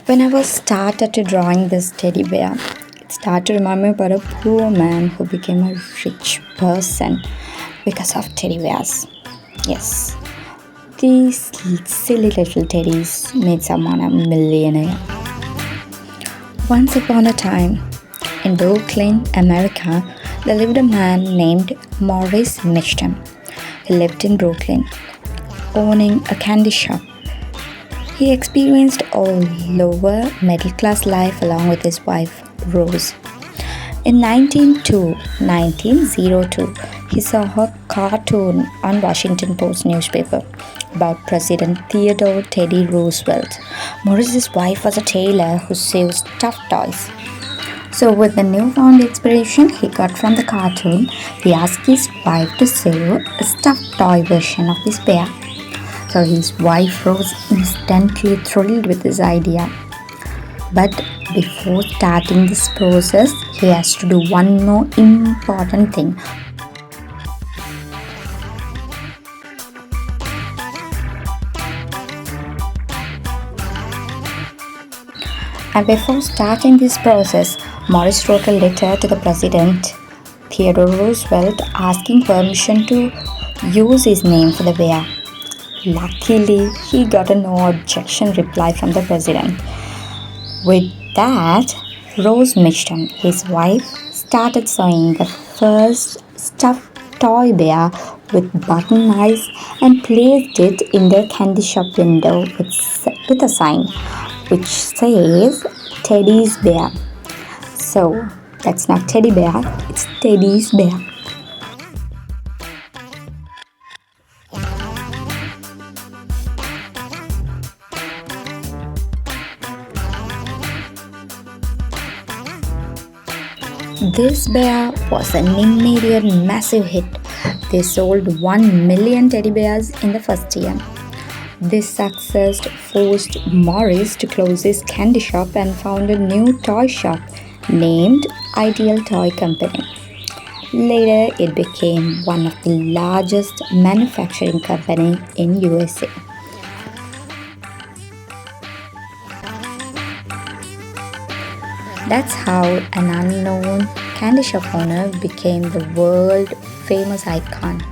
When I was started to drawing this teddy bear, it started to remind me about a poor man who became a rich person because of teddy bears. Yes, these silly little teddies made someone a millionaire. Once upon a time, in Brooklyn, America, there lived a man named Maurice Mishton. He lived in Brooklyn, owning a candy shop. He experienced a lower middle class life along with his wife, Rose. In 1902, he saw a cartoon on Washington Post newspaper about President Theodore Teddy Roosevelt. Morris's wife was a tailor who sewed stuffed toys. So, with the newfound inspiration he got from the cartoon, he asked his wife to sew a stuffed toy version of his bear. So, his wife was instantly thrilled with his idea. But before starting this process, he has to do one more important thing. And before starting this process, Morris wrote a letter to the President Theodore Roosevelt asking permission to use his name for the bear. Luckily, he got a no objection reply from the President. With that, Rose Mishton, his wife, started sewing the first stuffed toy bear with button eyes and placed it in their candy shop window with a sign which says Teddy's Bear. So that's not Teddy Bear, it's Teddy's Bear. This bear was an immediate massive hit. They sold 1 million teddy bears in the first year. This success forced Morris to close his candy shop and found a new toy shop named Ideal Toy Company. Later, it became one of the largest manufacturing company in USA. That's how an unknown candy shop owner became the world famous icon.